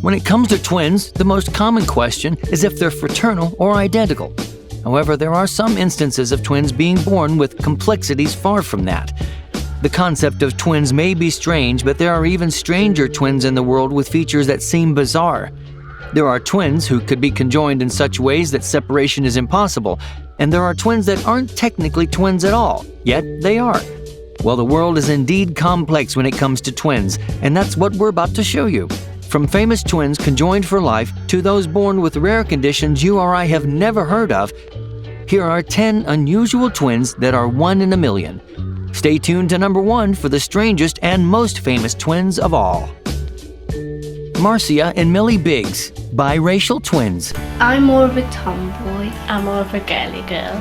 When it comes to twins, the most common question is if they're fraternal or identical. However, there are some instances of twins being born with complexities far from that. The concept of twins may be strange, but there are even stranger twins in the world with features that seem bizarre. There are twins who could be conjoined in such ways that separation is impossible, and there are twins that aren't technically twins at all, yet they are. Well, the world is indeed complex when it comes to twins, and that's what we're about to show you. From famous twins conjoined for life to those born with rare conditions you or I have never heard of, here are 10 unusual twins that are 1 in a million. Stay tuned to number 1 for the strangest and most famous twins of all. MARCIA and MILLIE Biggs, biracial twins. I'm more of a tomboy. I'm more of a girly girl.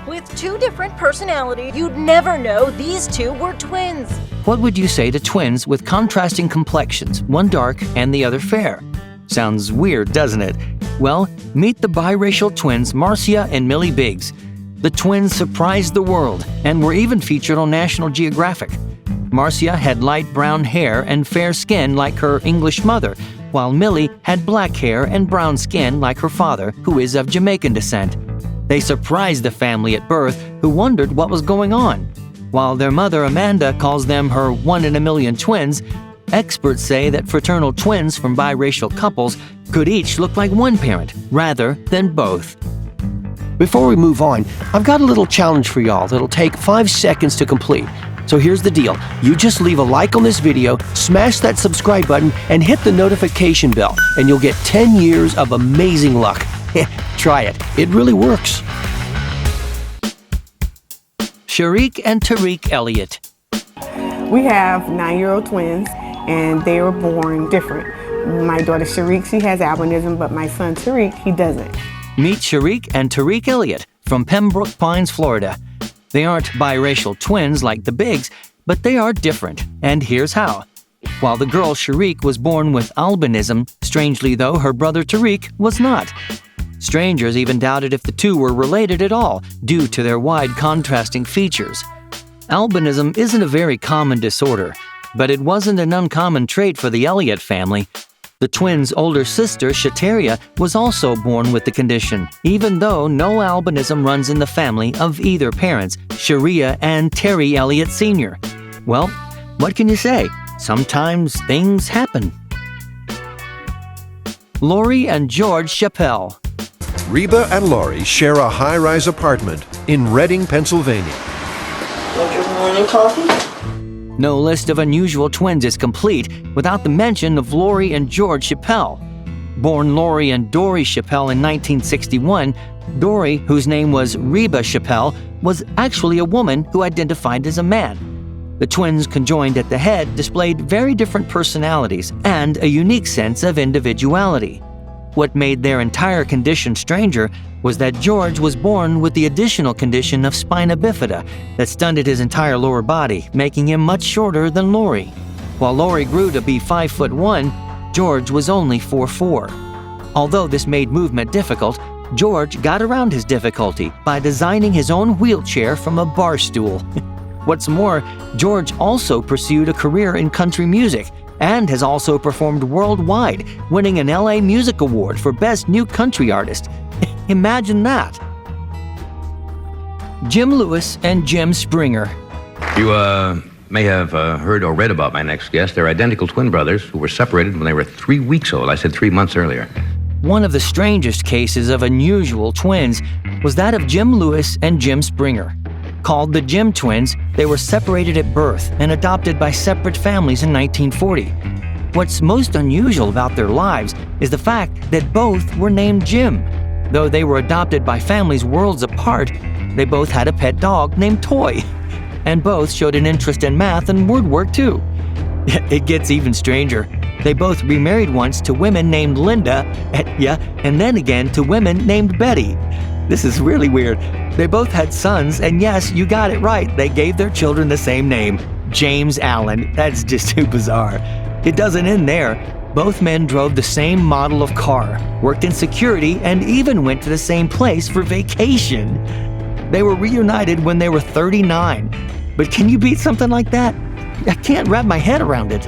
With 2 different personalities, you'd never know these 2 were twins. What would you say to twins with contrasting complexions, one dark and the other fair? Sounds weird, doesn't it? Well, meet the biracial twins MARCIA and MILLIE Biggs. The twins surprised the world and were even featured on National Geographic. MARCIA had light brown hair and fair skin like her English mother, while MILLIE had black hair and brown skin like her father, who is of Jamaican descent. They surprised the family at birth, who wondered what was going on. While their mother Amanda calls them her 1 in a million twins, experts say that fraternal twins from biracial couples could each look like one parent rather than both. Before we move on, I've got a little challenge for y'all that'll take 5 seconds to complete. So here's the deal. You just leave a like on this video, smash that subscribe button, and hit the notification bell, and you'll get 10 years of amazing luck. Try it. It really works. Sharik and Tariq Elliott. We have 9-year-old twins, and they were born different. My daughter Sharik, she has albinism, but my son Tariq, he doesn't. Meet Sharik and Tariq Elliott from Pembroke Pines, Florida. They aren't biracial twins like the Biggs, but they are different, and here's how. While the girl Sharik was born with albinism, strangely though, her brother Tariq was not. Strangers even doubted if the two were related at all, due to their wide contrasting features. Albinism isn't a very common disorder, but it wasn't an uncommon trait for the Elliott family. The twins' older sister, Shataria, was also born with the condition, even though no albinism runs in the family of either parents, Sharia and Terry Elliott Sr. Well, what can you say? Sometimes things happen. Lori and George SCHAPPELL. Reba and Lori share a high-rise apartment in Reading, Pennsylvania. Want your morning coffee? No list of unusual twins is complete without the mention of Lori and George SCHAPPELL. Born Lori and Dory SCHAPPELL in 1961, Dory, whose name was Reba SCHAPPELL, was actually a woman who identified as a man. The twins conjoined at the head displayed very different personalities and a unique sense of individuality. What made their entire condition stranger was that George was born with the additional condition of spina bifida that stunted his entire lower body, making him much shorter than Lori. While Lori grew to be 5'1", George was only 4'4". Although this made movement difficult, George got around his difficulty by designing his own wheelchair from a bar stool. What's more, George also pursued a career in country music and has also performed worldwide, winning an LA Music Award for Best New Country Artist. Imagine that. Jim Lewis and Jim Springer. You may have heard or read about my next guest. They're identical twin brothers who were separated when they were 3 weeks old. I said 3 months earlier. One of the strangest cases of unusual twins was that of Jim Lewis and Jim Springer. Called the Jim twins, they were separated at birth and adopted by separate families in 1940. What's most unusual about their lives is the fact that both were named Jim. Though they were adopted by families worlds apart, they both had a pet dog named Toy. And both showed an interest in math and word work too. It gets even stranger. They both remarried once to women named Linda, and then again to women named Betty. This is really weird. They both had sons, and yes, you got it right, they gave their children the same name, James Allen. That's just too bizarre. It doesn't end there. Both men drove the same model of car, worked in security, and even went to the same place for vacation. They were reunited when they were 39. But can you beat something like that? I can't wrap my head around it.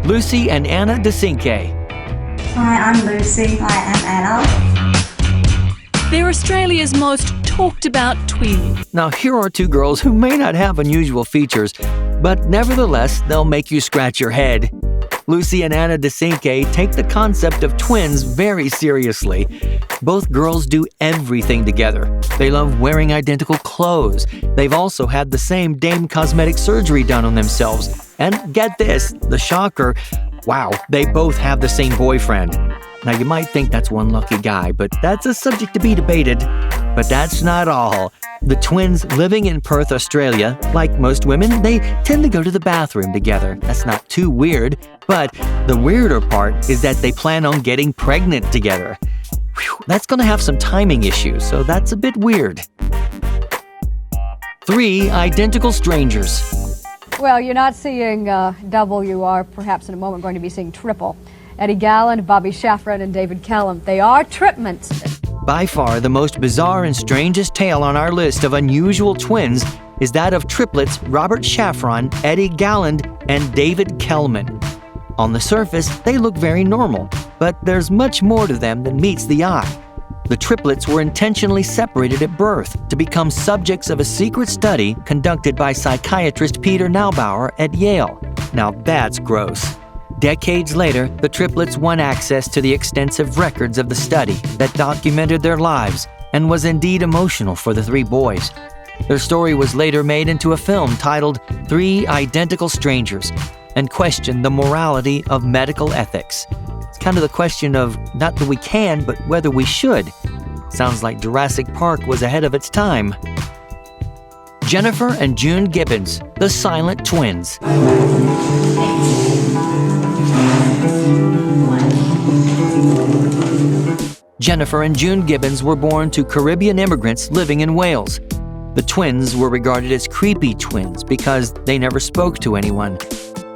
Lucy and Anna DECINQUE. Hi, I'm Lucy. I am Anna. They're Australia's most talked about twins. Now, here are two girls who may not have unusual features, but nevertheless, they'll make you scratch your head. Lucy and Anna DECINQUE take the concept of twins very seriously. Both girls do everything together. They love wearing identical clothes. They've also had the same Dame cosmetic surgery done on themselves. And get this, the shocker, wow, they both have the same boyfriend. Now, you might think that's one lucky guy, but that's a subject to be debated. But that's not all. The twins living in Perth, Australia, like most women, they tend to go to the bathroom together. That's not too weird. But the weirder part is that they plan on getting pregnant together. Whew, that's going to have some timing issues, so that's a bit weird. 3 identical strangers. Well, you're not seeing double. You are perhaps in a moment going to be seeing triple. Eddie Galland, Bobby Shafran, and David Kellum. They are tripments. By far, the most bizarre and strangest tale on our list of unusual twins is that of triplets Robert Shafran, Eddie Galland, and David Kellman. On the surface, they look very normal, but there's much more to them than meets the eye. The triplets were intentionally separated at birth to become subjects of a secret study conducted by psychiatrist Peter Naubauer at Yale. Now that's gross. Decades later, the triplets won access to the extensive records of the study that documented their lives and was indeed emotional for the 3 boys. Their story was later made into a film titled 3 Identical Strangers and questioned the morality of medical ethics. It's kind of the question of not that we can, but whether we should. Sounds like Jurassic Park was ahead of its time. Jennifer and June Gibbons, the silent twins. Jennifer and June Gibbons were born to Caribbean immigrants living in Wales. The twins were regarded as creepy twins because they never spoke to anyone.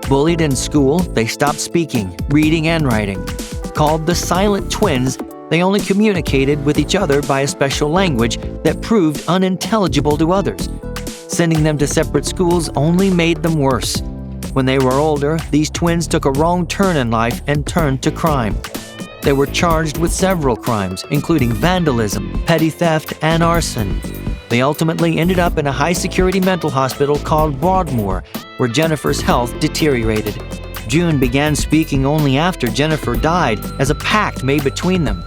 Bullied in school, they stopped speaking, reading and writing. Called the silent twins, they only communicated with each other by a special language that proved unintelligible to others. Sending them to separate schools only made them worse. When they were older, these twins took a wrong turn in life and turned to crime. They were charged with several crimes, including vandalism, petty theft, and arson. They ultimately ended up in a high-security mental hospital called Broadmoor, where Jennifer's health deteriorated. June began speaking only after Jennifer died, as a pact made between them.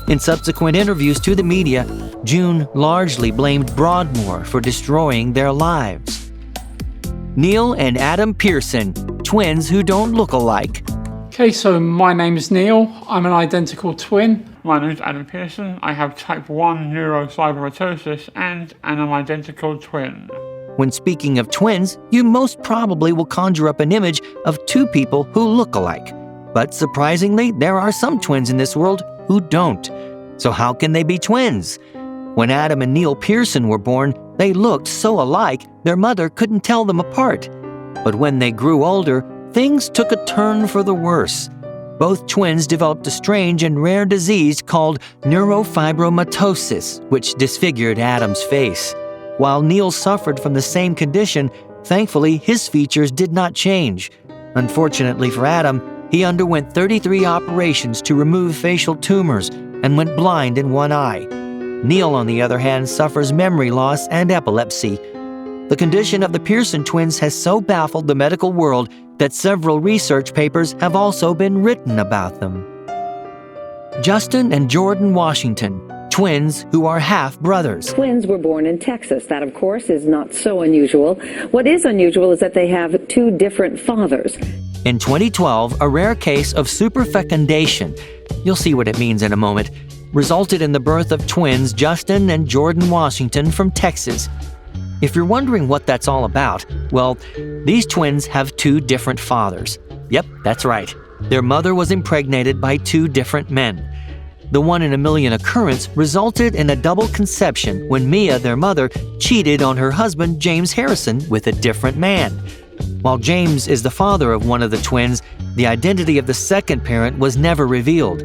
In subsequent interviews to the media, June largely blamed Broadmoor for destroying their lives. Neil and Adam Pearson, twins who don't look alike. Okay, so my name is Neil. I'm an identical twin. My name is Adam Pearson. I have type 1 neurofibromatosis and am an identical twin. When speaking of twins, you most probably will conjure up an image of 2 people who look alike. But surprisingly, there are some twins in this world who don't. So how can they be twins? When Adam and Neil Pearson were born, they looked so alike, their mother couldn't tell them apart. But when they grew older, things took a turn for the worse. Both twins developed a strange and rare disease called neurofibromatosis, which disfigured Adam's face. While Neil suffered from the same condition, thankfully his features did not change. Unfortunately for Adam, he underwent 33 operations to remove facial tumors and went blind in one eye. Neil, on the other hand, suffers memory loss and epilepsy. The condition of the Pearson twins has so baffled the medical world that several research papers have also been written about them. Justin and Jordan Washington, twins who are half-brothers. Twins were born in Texas. That, of course, is not so unusual. What is unusual is that they have 2 different fathers. In 2012, a rare case of superfecundation, you'll see what it means in a moment, resulted in the birth of twins Justin and Jordan Washington from Texas. If you're wondering what that's all about, well, these twins have 2 different fathers. Yep, that's right. Their mother was impregnated by 2 different men. The 1 in a million occurrence resulted in a double conception when Mia, their mother, cheated on her husband James Harrison with a different man. While James is the father of one of the twins, the identity of the second parent was never revealed.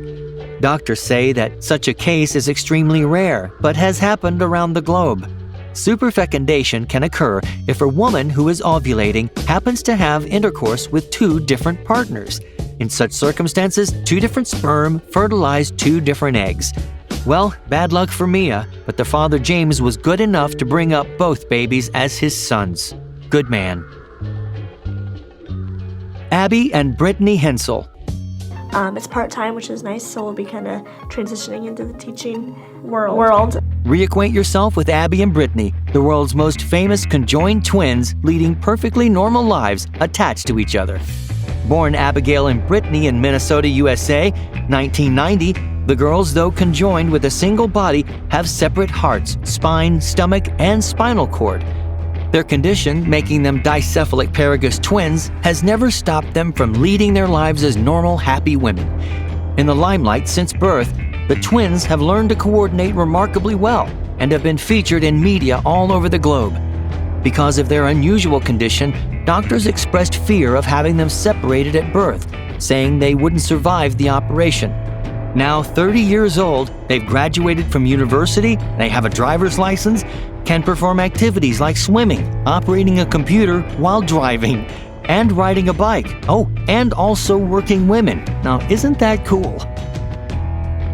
Doctors say that such a case is extremely rare, but has happened around the globe. Superfecundation can occur if a woman who is ovulating happens to have intercourse with two different partners. In such circumstances, two different sperm fertilize two different eggs. Well, bad luck for Mia, but the father James was good enough to bring up both babies as his sons. Good man. Abbey and Brittany Hensel. It's part-time, which is nice, so we'll be kind of transitioning into the teaching world. Reacquaint yourself with Abbey and Brittany, the world's most famous conjoined twins leading perfectly normal lives attached to each other. Born Abigail and Brittany in Minnesota, USA, 1990, the girls, though conjoined with a single body, have separate hearts, spine, stomach, and spinal cord. Their condition, making them dicephalic paragous twins, has never stopped them from leading their lives as normal, happy women. In the limelight since birth, the twins have learned to coordinate remarkably well and have been featured in media all over the globe. Because of their unusual condition, doctors expressed fear of having them separated at birth, saying they wouldn't survive the operation. Now 30 years old, they've graduated from university, they have a driver's license, can perform activities like swimming, operating a computer while driving, and riding a bike. Oh, and also working women. Now, isn't that cool?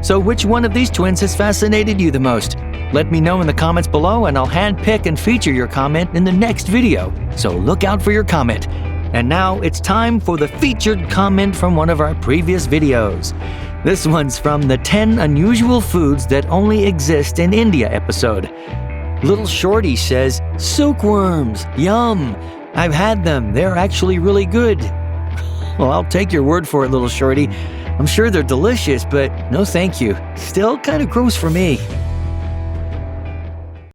So which one of these twins has fascinated you the most? Let me know in the comments below and I'll handpick and feature your comment in the next video. So look out for your comment. And now it's time for the featured comment from one of our previous videos. This one's from the 10 Unusual Foods That Only Exist in India episode. Little Shorty says, silkworms, yum. I've had them, they're actually really good. Well, I'll take your word for it, Little Shorty. I'm sure they're delicious, but no thank you. Still kind of gross for me.